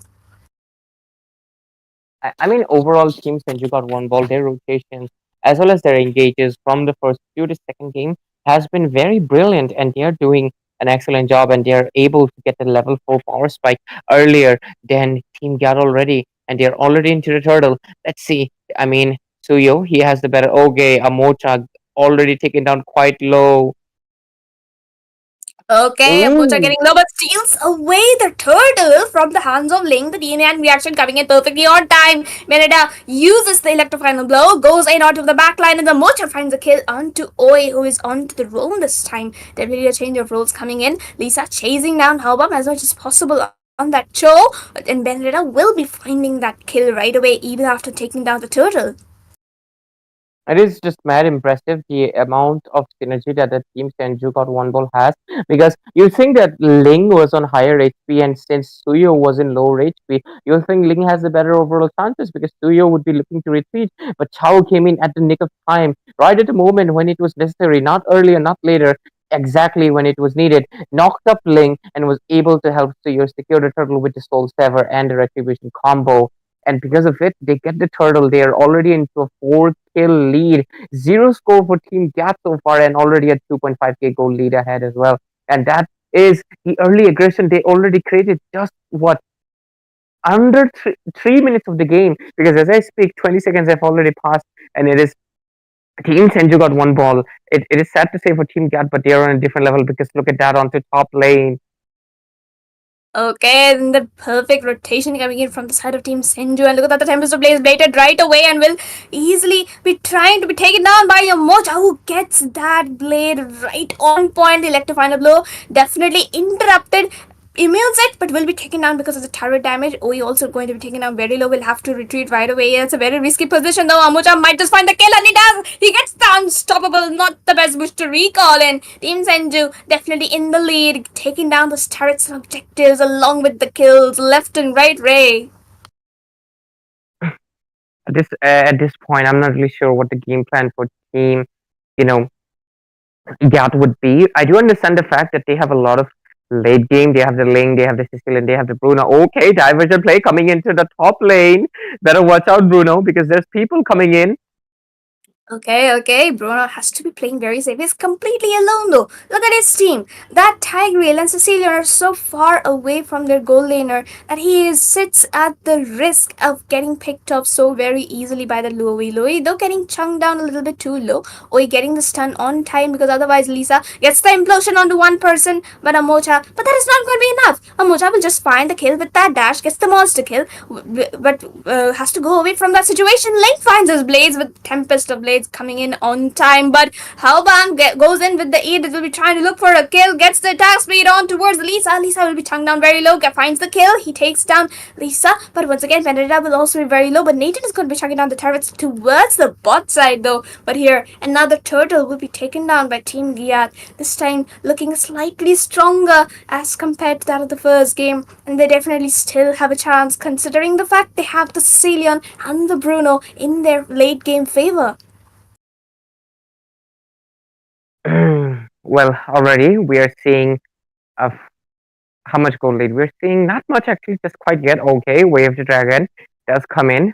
I mean, overall, Team Senju got one ball. Their rotations, as well as their engages from the first to the second game, has been very brilliant, and they are doing an excellent job. And they are able to get the level 4 power spike earlier than Team Giyattt already, and they are already into the turtle. Let's see. I mean, Suyo, he has the better. Okay, Amocha already taken down quite low. Okay, Apocha Ooh. getting low, but steals away the turtle from the hands of Ling. The DNA reaction coming in perfectly on time. Merida uses the electro-final blow, goes in onto the backline, and the Mocha finds a kill onto Oi, who is onto the roll this time. Definitely a change of roles coming in. Lisa chasing down Haobam as much as possible on that Cho, and Benedetta will be finding that kill right away, even after taking down the turtle. It is just mad impressive the amount of synergy that the team Senju got one ball has, because you think that Ling was on higher HP, and since Suyo was in lower HP, you'll think Ling has the better overall chances because Suyo would be looking to retreat. But Chao came in at the nick of time, right at the moment when it was necessary, not earlier, not later, exactly when it was needed, knocked up Ling and was able to help Suyo secure the turtle with the Soul Sever and the Retribution combo. And because of it, they get the turtle. They are already into a 4-kill lead. 0 score for Team Giyattt so far, and already a 2.5k goal lead ahead as well. And that is the early aggression they already created just what under 3 minutes of the game. Because as I speak, 20 seconds have already passed, and it is Team Senju got one ball. It is sad to say for Team Giyattt, but they are on a different level because look at that onto top lane. Okay, and the perfect rotation coming in from the side of Team Senju. And look at that, the Tempest of Blaze baited right away and will easily be trying to be taken down by Mocha, who gets that blade right on point. The electrifying blow definitely interrupted. Immunes it, but will be taken down because of the turret damage. Oh, he also going to be taken down very low. Will have to retreat right away. It's a very risky position though. Amucha might just find the kill, and he does. He gets the unstoppable. Not the best bush to recall in. Team Senju definitely in the lead, taking down those turrets and objectives along with the kills left and right. Ray. At this point, I'm not really sure what the game plan for Team, you know, Giyattt would be. I do understand the fact that they have a lot of late game. They have the Ling, they have the Sicilian, they have the Bruno. Okay, diversion play coming into the top lane. Better watch out, Bruno, because there's people coming in. Okay. Bruno has to be playing very safe. He's completely alone though. Look at his team. That Tigreal and Cecilian are so far away from their goal laner that he sits at the risk of getting picked up so very easily by the Louis. Louis, though, getting chunked down a little bit too low. Oi getting the stun on time because otherwise Lisa gets the implosion onto one person. But Amocha, but that is not going to be enough. Amocha will just find the kill with that dash, gets the monster kill, but has to go away from that situation. Link finds his blades with Tempest of Blades coming in on time, but Halban goes in with the aid. It will be trying to look for a kill, gets the attack speed on towards Lisa. Lisa will be chunked down very low, finds the kill, he takes down Lisa, but once again Vendetta will also be very low, but Nathan is going to be chucking down the turrets towards the bot side though. But here another turtle will be taken down by Team Giyattt, this time looking slightly stronger as compared to that of the first game, and they definitely still have a chance considering the fact they have the Cecilian and the Bruno in their late game favor. Well, already we are seeing how much gold lead. We're seeing not much actually, just quite yet. Okay, Wave the Dragon does come in.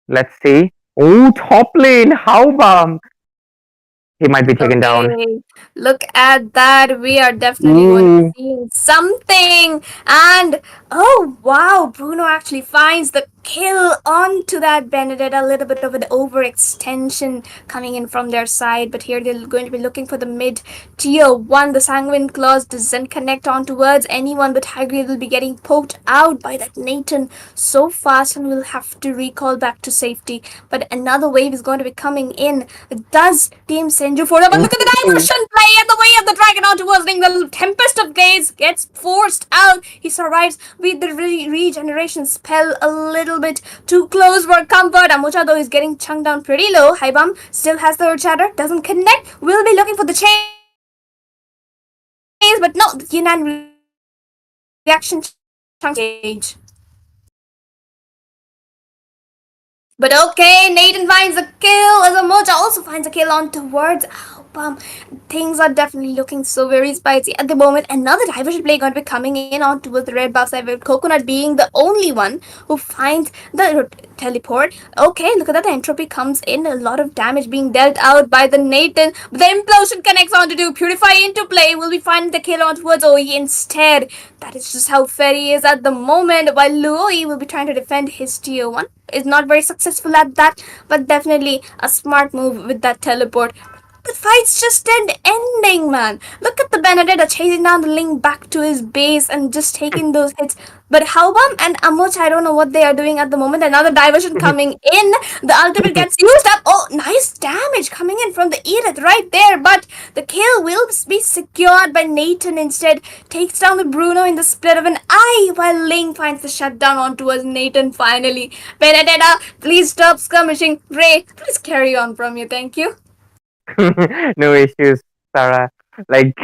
Let's see. Oh, top lane, how bomb. He might be taken down. Look at that. We are definitely going to see something. And oh wow, Bruno actually finds the kill onto that Benedetta. A little bit of an overextension coming in from their side, but here they're going to be looking for the mid tier 1. The Sanguine Claws doesn't connect on towards anyone, but Tigreal will be getting poked out by that Nathan so fast and will have to recall back to safety. But another wave is going to be coming in. Does Team Senju for it? But look at the diversion play and the way of the dragon on towards Ring. The Tempest of Gaze gets forced out. He survives with the regeneration spell a little bit too close for comfort. Amucha though is getting chunked down pretty low. Haibam still has the Earth Shatter, doesn't connect. Will be looking for the chase, but no, the Yinan reaction chunk. But okay, Nathan finds a kill as Amocha also finds a kill on towards Album. Things are definitely looking so very spicy at the moment. Another diversion play going to be coming in on towards the red buff side with Coconut being the only one who finds the teleport. Okay, look at that. The entropy comes in. A lot of damage being dealt out by the Nathan. But the implosion connects on to do Purify into play. Will be finding the kill on towards OE instead. That is just how fair he is at the moment. While Louis will be trying to defend his tier 1. Is not very successful at that, but definitely a smart move with that teleport. The fight's just ending, man. Look at the Benedetta chasing down the Link back to his base and just taking those hits. But Haubam and Amoch, I don't know what they are doing at the moment. Another diversion coming in. The ultimate gets used up. Oh, nice damage coming in from the Edith right there. But the kill will be secured by Nathan instead. Takes down the Bruno in the split of an eye while Link finds the shutdown onto us. Nathan finally. Benedetta, please stop skirmishing. Ray, please carry on from you. Thank you. No issues, Sarah. Like,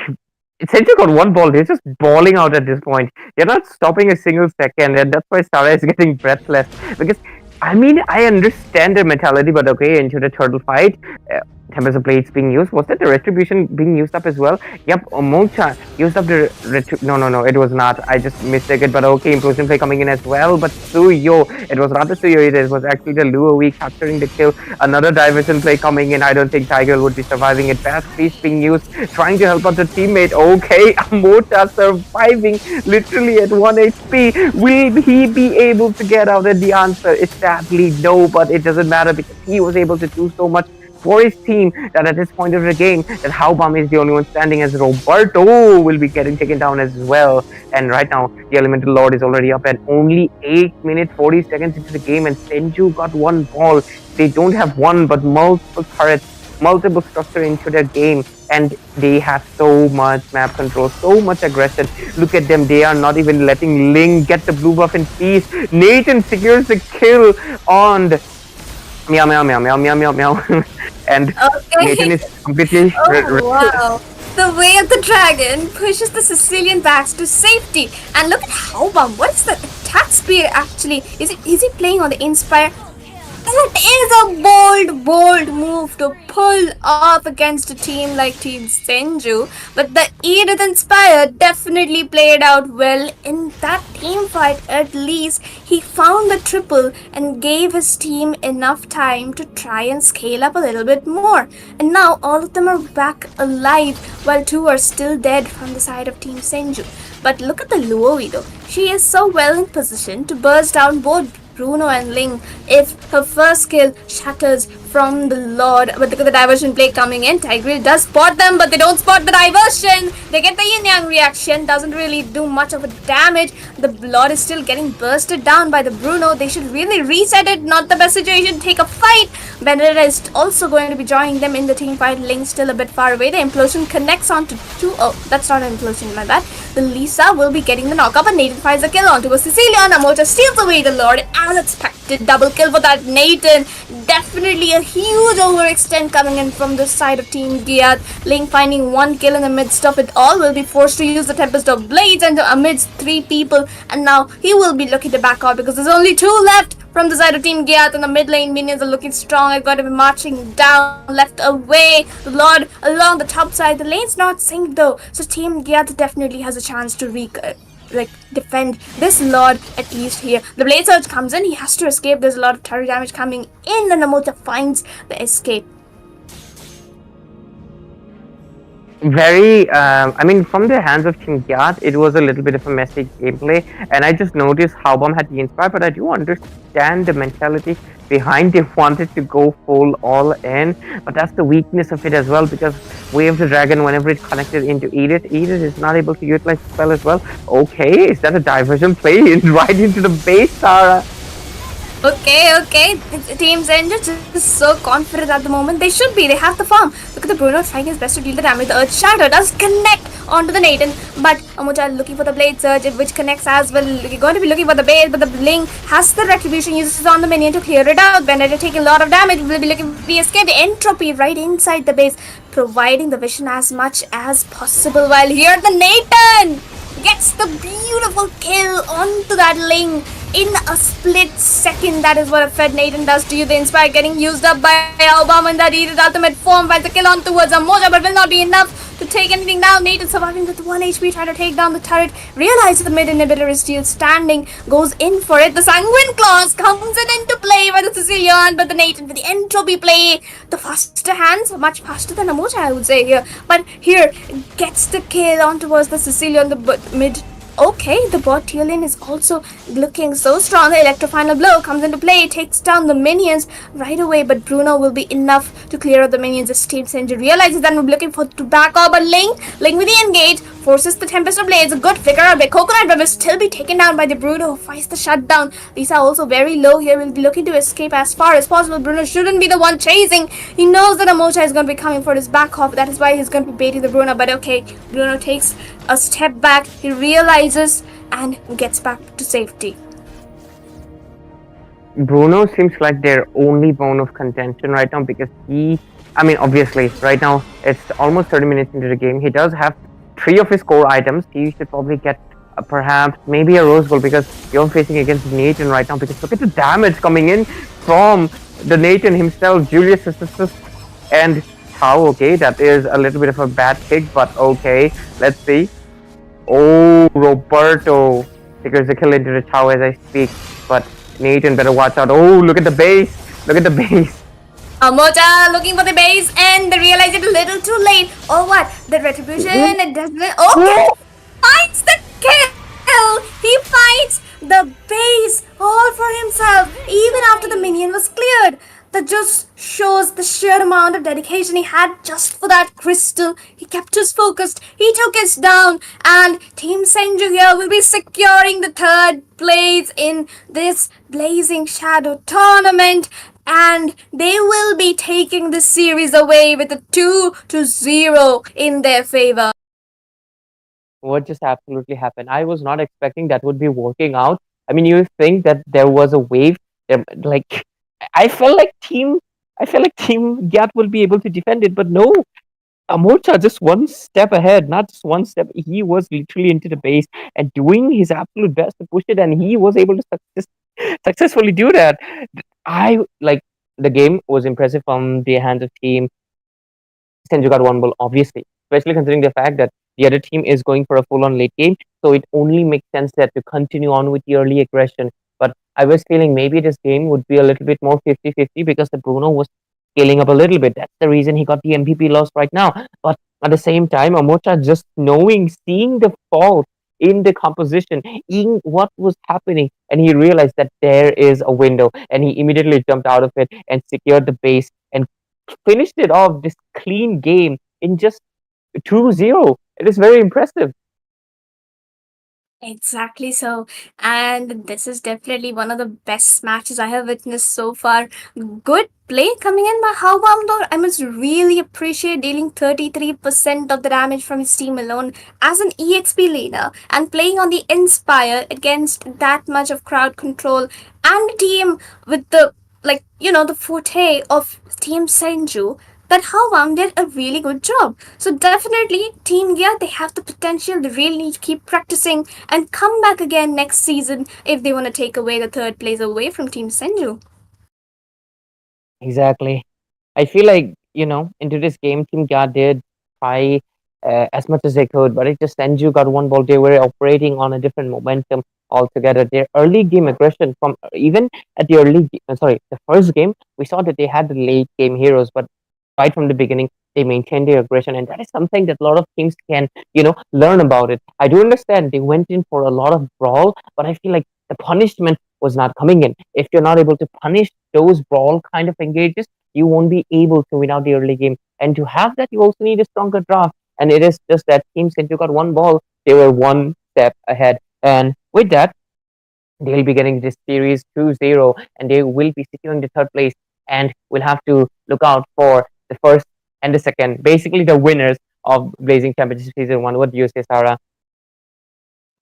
Senju got one ball. They're just balling out at this point. They're not stopping a single second, and that's why Sarah is getting breathless. Because, I mean, I understand their mentality, but okay, into the turtle fight, Tempest of Blades being used. Was that the Retribution being used up as well? Yep, Mocha used up the No, it was not. I just mistook it, but okay, Implosion Play coming in as well. But Suyo, it was not the Suyo, it was actually the Luo capturing the kill. Another Diversion Play coming in. I don't think Tiger would be surviving it. Fast Feast being used, trying to help out the teammate. Okay, Mocha surviving literally at 1 HP. Will he be able to get out? And the answer is sadly no, but it doesn't matter because he was able to do so much for his team that at this point of the game that Haubam is the only one standing, as Roberto will be getting taken down as well. And right now the Elemental Lord is already up and only 8 minutes 40 seconds into the game, and Senju got one ball. They don't have one but multiple turrets, multiple structure into their game, and they have so much map control, so much aggression. Look at them, they are not even letting Ling get the blue buff in peace. Nathan secures the kill on the meow meow meow meow meow meow meow and Nathan is completely wow. The way of the dragon pushes the Sicilian backs to safety. And look at Haubam. What is the attack speed actually? Is he playing on the Inspire? That is a bold move to pull off against a team like Team Senju. But the Edith Inspire definitely played out well in that team fight. At least he found the triple and gave his team enough time to try and scale up a little bit more. And now all of them are back alive while two are still dead from the side of Team Senju. But look at the Luo though. She is so well in position to burst down both Bruno and Ling if her first kill shatters from the Lord. But look at the diversion play coming in. Tigreal does spot them, but they don't spot the diversion. They get the yin-yang reaction. Doesn't really do much of a damage. The Lord is still getting bursted down by the Bruno. They should really reset it. Not the best situation. Take a fight. Benedetta is also going to be joining them in the team fight. Ling still a bit far away. The implosion connects onto two. Oh, that's not an implosion, my bad. The Lisa will be getting the knockup, and Nathan finds a kill onto a Sicilian. Amocha steals away the Lord. As expected, double kill for that Nathan. Definitely a huge overextend coming in from the side of Team Giyattt. Ling finding one kill in the midst of it all will be forced to use the Tempest of Blades and amidst three people, and now he will be looking to back out because there's only two left from the side of Team Giyattt, and the mid lane minions are looking strong. I've got to be marching down, left away. The Lord along the top side. The lane's not synced though, so Team Giyattt definitely has a chance to defend this Lord at least here. The Blade Surge comes in, he has to escape. There's a lot of turret damage coming in, and Namota finds the escape. Very, I mean, from the hands of Team Giyattt, it was a little bit of a messy gameplay, and I just noticed Haubam had the Inspire, but I do understand the mentality behind they wanted to go full all in, but that's the weakness of it as well, because Wave the Dragon, whenever it connected into Edith is not able to utilize the spell as well. Okay, is that a diversion play right into the base, Sarah? Okay. Team Senju is so confident at the moment. They should be. They have the farm. Look at the Bruno trying his best to deal the damage. The Earth Shatter does connect onto the Nathan, but Amucha looking for the Blade Surge, which connects as well. You're going to be looking for the base, but the Ling has the Retribution, uses on the minion to clear it out. Benedetta taking a lot of damage. Will be looking for the escape. The entropy right inside the base, providing the vision as much as possible. While here, the Nathan gets the beautiful kill onto that Ling in a split second. That is what a Fed Nathan does to you. The Inspire getting used up by Obama in that Edith ultimate form. Finds the kill on towards Amoja, but will not be enough to take anything down. Nathan surviving with 1 HP, trying to take down the turret. Realizes the mid inhibitor is still standing, goes in for it. The Sanguine Claws comes into play by the Sicilian, but the Nathan with the entropy play, the faster hands, much faster than Amoja, I would say here. But here gets the kill on towards the Sicilian, the mid. Okay, the bot tier lane is also looking so strong. The Electro Final Blow comes into play, takes down the minions right away, but Bruno will be enough to clear out the minions as Team Senju realizes that we're looking for to back up, but Ling with the engage, forces the Tempest of Blades, a good figure out by Coconut, but will still be taken down by the Bruno who fights the shutdown. Lisa also very low here, will be looking to escape as far as possible. Bruno shouldn't be the one chasing. He knows that Amocha is going to be coming for his back off, that is why he's going to be baiting the Bruno, but okay, Bruno takes a step back, he realizes and gets back to safety. Bruno seems like their only bone of contention right now because obviously, right now it's almost 30 minutes into the game. He does have 3 of his core items. He should probably get perhaps maybe a Rose Gold because you're facing against Nathan right now, because look at the damage coming in from the Nathan himself, Julius Sisters, and Chao. Okay, that is a little bit of a bad pick, but okay. Let's see. Oh, Roberto secures the kill into the Chao as I speak. But Nathan better watch out. Oh, look at the base. Look at the base. Mocha looking for the base and they realize it a little too late. Oh what? The retribution it doesn't. Okay, finds the kill. He finds the base all for himself, even after the minion was cleared. That just shows the sheer amount of dedication he had just for that crystal. He kept us focused. He took us down, and Team Senju here will be securing the third place in this Blazing Shadow tournament, and they will be taking the series away with a 2-0 in their favor. What just absolutely happened? I was not expecting that would be working out. I mean, you think that there was a wave, like I felt like Team Giyattt will be able to defend it, but no. Amorcha just one step ahead, not just one step. He was literally into the base and doing his absolute best to push it, and he was able to successfully do that. I like the game was impressive from the hands of Team Senju got one ball, obviously, especially considering the fact that the other team is going for a full-on late game. So it only makes sense that to continue on with the early aggression. But I was feeling maybe this game would be a little bit more 50-50 because the Bruno was scaling up a little bit. That's the reason he got the MVP loss right now. But at the same time, Amocha just knowing, seeing the fault in the composition, in what was happening, and he realized that there is a window, and he immediately jumped out of it and secured the base and finished it off this clean game in just 2-0. It is very impressive. Exactly so. And this is definitely one of the best matches I have witnessed so far. Good play coming in by Howbound though. I must really appreciate dealing 33% of the damage from his team alone as an EXP leader and playing on the Inspire against that much of crowd control and a team with the the forte of Team Senju, that Howam did a really good job. So definitely, Team Gear, they have the potential. They really need to keep practicing and come back again next season if they want to take away the third place away from Team Senju. Exactly. I feel like, into this game, Team Gya did try as much as they could, but it just Senju got one ball. They were operating on a different momentum altogether. Their early game aggression from even at the the first game, we saw that they had the late game heroes, but right from the beginning, they maintained their aggression, and that is something that a lot of teams can, learn about it. I do understand they went in for a lot of brawl, but I feel like the punishment was not coming in. If you're not able to punish those brawl kind of engages, you won't be able to win out the early game. And to have that, you also need a stronger draft. And it is just that Team Senju got one ball, they were one step ahead. And with that, they'll be getting this series 2-0, and they will be securing the third place. And we'll have to look out for the first and the second, basically the winners of Blazing Championship Season 1. What do you say, Sarah?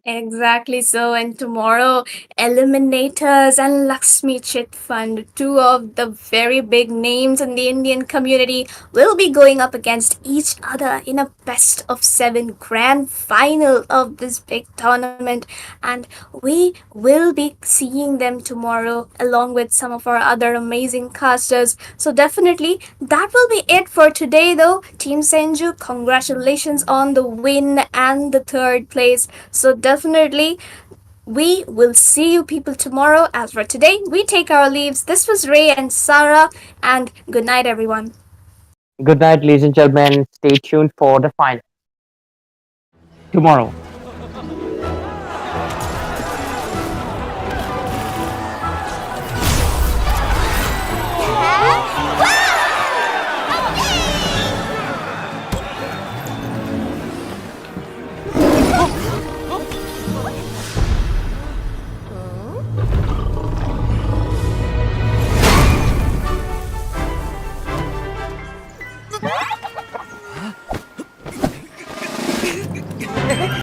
Exactly so. And tomorrow, Eliminators and Lakshmi Chit Fund, two of the very big names in the Indian community, will be going up against each other in a best of seven grand final of this big tournament. And we will be seeing them tomorrow along with some of our other amazing casters. So, definitely, that will be it for today, though. Team Senju, congratulations on the win and the third place. So, definitely, we will see you people tomorrow. As for today, we take our leaves. This was Ray and Sarah, and good night, everyone. Good night, ladies and gentlemen. Stay tuned for the final tomorrow.